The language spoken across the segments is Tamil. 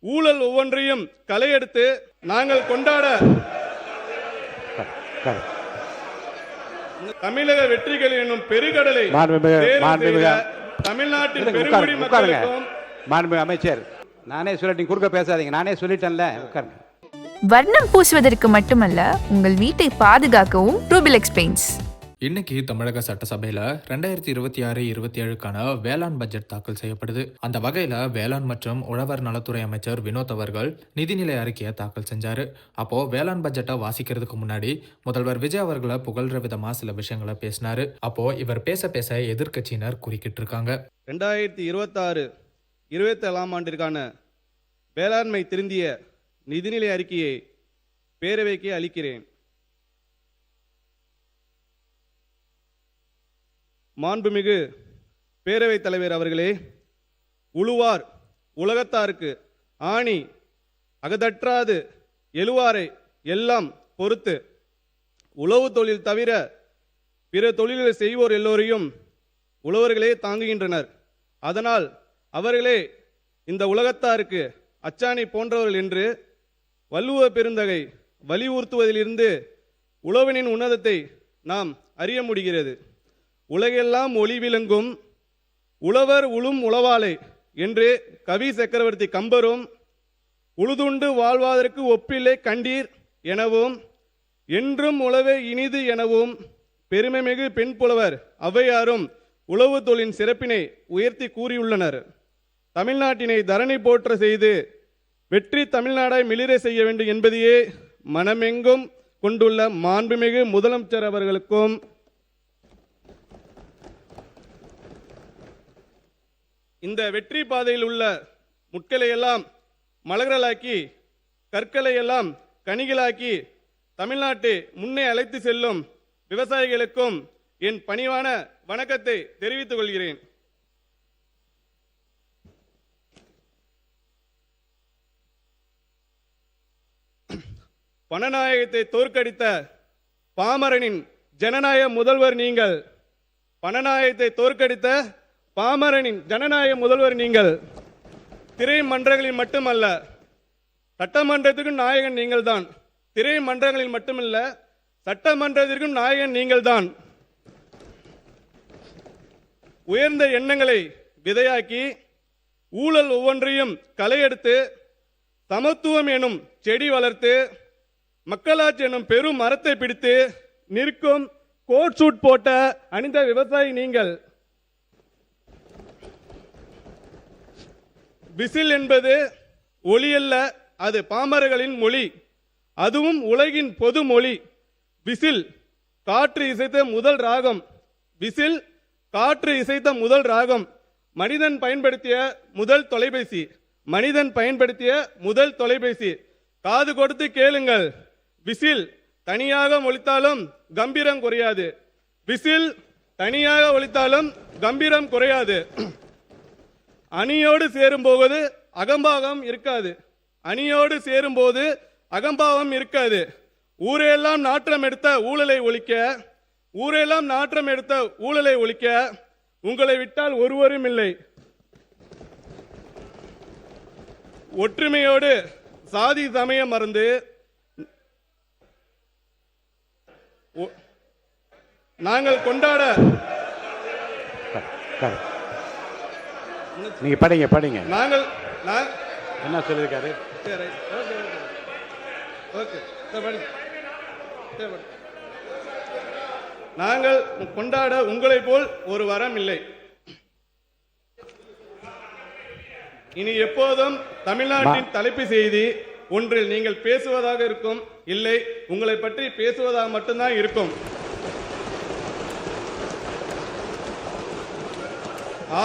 ஊழல் ஒவ்வொன்றையும் களையெடுத்து நாங்கள் கொண்டாட தமிழக வெற்றிகள் என்னும் பெருங்கடலை தமிழ்நாட்டின் பெருங்குடி மக்களுக்கும். மாண்புமிகு அமைச்சர், நானே சொல்லிட்டேன், குறுக்க பேசாதீங்க, நானே சொல்லிட்டேன்ல, உட்காருங்க. வர்ணம் பூசுவதற்கு மட்டுமல்ல, உங்கள் வீட்டை பாதுகாக்கவும் ரூபிலெக்ஸ் பெயிண்ட்ஸ். இன்னைக்கு தமிழக சட்டசபையில 2026-27க்கான வேளாண் பட்ஜெட் தாக்கல் செய்யப்படுது. அந்த வகையில வேளாண் மற்றும் உழவர் நலத்துறை அமைச்சர் வினோத் அவர்கள் நிதிநிலை அறிக்கையை தாக்கல் செஞ்சாரு. அப்போ வேளாண் பட்ஜெட்டை வாசிக்கிறதுக்கு முன்னாடி முதல்வர் விஜய் அவர்களை புகழ்ற விதமா சில விஷயங்களை பேசினாரு. அப்போ இவர் பேச எதிர்க்கட்சியினர் குறுக்கிட்டு இருக்காங்க. 2026-27 ஆண்டிற்கான வேளாண்மை திருந்திய நிதிநிலை அறிக்கையை பேரவைக்கு அளிக்கிறேன். மாண்புமிகு பேரவைத் தலைவர் அவர்களே, உழுவார் உலகத்தாருக்கு ஆணி அகதற்றாது எழுவாரை எல்லாம் பொறுத்து உழவு தொழில் தவிர பிற தொழில்களை செய்வோர் எல்லோரையும் உழவர்களே தாங்குகின்றனர். அதனால் அவர்களே இந்த உலகத்தாருக்கு அச்சாணி போன்றவர்கள் என்று வள்ளுவ பெருந்தகை வலியுறுத்துவதிலிருந்து உழவனின் உன்னதத்தை நாம் அறிய முடிகிறது. உலகெல்லாம் ஒளி விளங்கும் உழவர் உளும் உழவாளை என்று கவி சக்கரவர்த்தி கம்பரும் உழுதுண்டு வாழ்வதற்கு ஒப்பில்லை கண்டீர் எனவும் என்றும் உழவே இனிது எனவும் பெருமைமிகு பெண் புலவர் ஔவையாரும் உழவு தொழிலின் சிறப்பினை உயர்த்தி கூறியுள்ளனர். தமிழ்நாட்டினை தரணி போற்ற செய்து வெற்றி தமிழ்நாடாய் மிளிர செய்ய வேண்டும் என்பதையே மனமெங்கும் கொண்டுள்ள மாண்புமிகு முதலமைச்சர் அவர்களுக்கும் இந்த வெற்றி பாதையில் உள்ள முட்களை எல்லாம் மலர்களாக்கி கற்களை எல்லாம் கனிகளாக்கி தமிழ்நாட்டை முன்னே அழைத்து செல்லும் விவசாயிகளுக்கும் என் பணிவான வணக்கத்தை தெரிவித்துக் கொள்கிறேன். பணநாயகத்தை தோற்கடித்த பாமரனின் ஜனநாயக முதல்வர் நீங்கள். பணநாயகத்தை தோற்கடித்த பாமரனின் ஜனநாயக முதல்வர் நீங்கள். திரைமன்றங்களில் மட்டுமல்ல, சட்டமன்றத்திற்கும் நாயகன் நீங்கள் தான். திரைமன்றங்களில் மட்டுமல்ல, சட்டமன்றத்திற்கும் நாயகன் நீங்கள் தான். உயர்ந்த எண்ணங்களை விதையாக்கி ஊழல் ஒவ்வொன்றையும் களையெடுத்து சமத்துவம் எனும் செடி வளர்த்து மக்களாட்சி எனும் பெரும் மரத்தை பிடித்து நிற்கும் கோட் சூட் போட்ட அணிந்த விவசாயி நீங்கள். விசில் என்பது ஒளி அல்ல, அது பாமரர்களின் மொழி, அதுவும் உலகின் பொது மொழி. விசில் காற்று இசைத்த முதல் ராகம். விசில் காற்று இசைத்த முதல் ராகம். மனிதன் பயன்படுத்திய முதல் தொலைபேசி. மனிதன் பயன்படுத்திய முதல் தொலைபேசி. காது கொடுத்து கேளுங்கள். விசில் தனியாக ஒலித்தாலும் கம்பீரம் குறையாது. விசில் தனியாக ஒலித்தாலும் கம்பீரம் குறையாது. அணியோடு சேரும்போது அகம்பாகம் இருக்காது. அணியோடு சேரும்போது அகம்பாவம் இருக்காது. ஊரெல்லாம் நாற்றம் எடுத்த ஊழலை ஒழிக்க, ஊரெல்லாம் நாற்றம் எடுத்த ஊழலை ஒழிக்க உங்களை விட்டால் ஒருவரும் இல்லை. ஒற்றுமையோடு சாதி சமயம் மறந்து நாங்கள் கொண்டாட. நீங்க படிங்க. நாங்கள் என்ன சொல்லியிருக்காரு? நாங்கள் கொண்டாட உங்களை போல் ஒரு வரம் இல்லை. இனி எப்போதும் தமிழ்நாட்டின் தலைப்பு செய்தி ஒன்றில் நீங்கள் பேசுவதாக இருக்கும், இல்லை உங்களை பற்றி பேசுவதாக மட்டும்தான் இருக்கும்.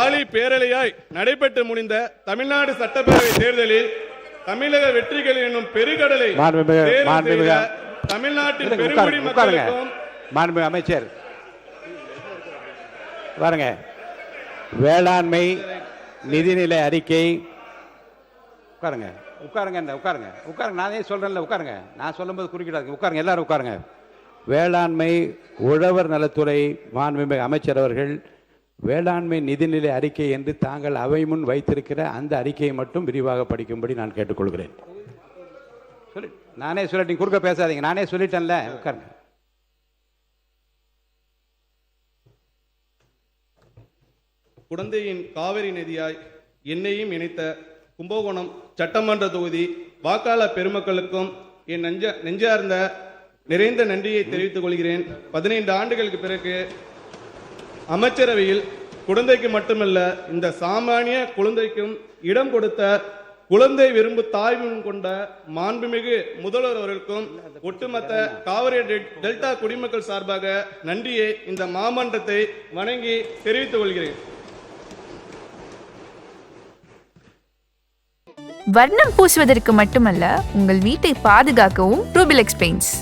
ஆளி பேரலையாய் நடைபெற்று முடிந்த தமிழ்நாடு சட்டப்பேரவை தேர்தலில் தமிழக வெற்றிகள் என்னும் பெருங்கடலை தமிழ்நாட்டின் பெருங்குடி மக்களுக்கும். மாண்புமிகு அமைச்சர் பாருங்க, வேளாண்மை நிதிநிலை அறிக்கை. உட்காருங்க. நானே சொல்றேன்ல, உட்காருங்க. நான் சொல்லும்போது குறுக்கிடாதீங்க. உட்காருங்க, எல்லாரும் உட்காருங்க. வேளாண்மை உழவர் நலத்துறை மாண்புமிகு அமைச்சர் அவர்கள் வேளாண்மை நிதிநிலை அறிக்கை என்று தாங்கள் அவை முன் வைத்திருக்கிற அந்த அறிக்கையை மட்டும் விரிவாக படிக்கும்படி நான் கேட்டுக்கொள்கிறேன். நானே சொல்லி குறுக்க பேசாதீங்க, நானே சொல்லிட்டேன்ல, உட்காருங்க. குடந்தையின் காவிரி நதியாய் என்னையும் இணைத்த கும்பகோணம் சட்டமன்ற தொகுதி வாக்காளர் பெருமக்களுக்கும் என் நெஞ்சார்ந்த நிறைந்த நன்றியை தெரிவித்துக் கொள்கிறேன். 15 ஆண்டுகளுக்கு பிறகு அமைச்சரவையில் குழந்தைக்கு மட்டுமல்ல இந்த சாமானிய குழந்தைக்கும் இடம் கொடுத்த குழந்தை விரும்பு தாய்மன் கொண்ட மாண்புமிகு முதல்வர் அவர்களுக்கும் ஒட்டுமொத்த காவிரி டெல்டா குடிமக்கள் சார்பாக நன்றியை இந்த மாமன்றத்தை வணங்கி தெரிவித்துக் கொள்கிறேன். வர்ணம் பூசுவதற்கு மட்டுமல்ல, உங்கள் வீட்டை பாதுகாக்கவும் ரூபிலெக்ஸ் பெயிண்ட்ஸ்.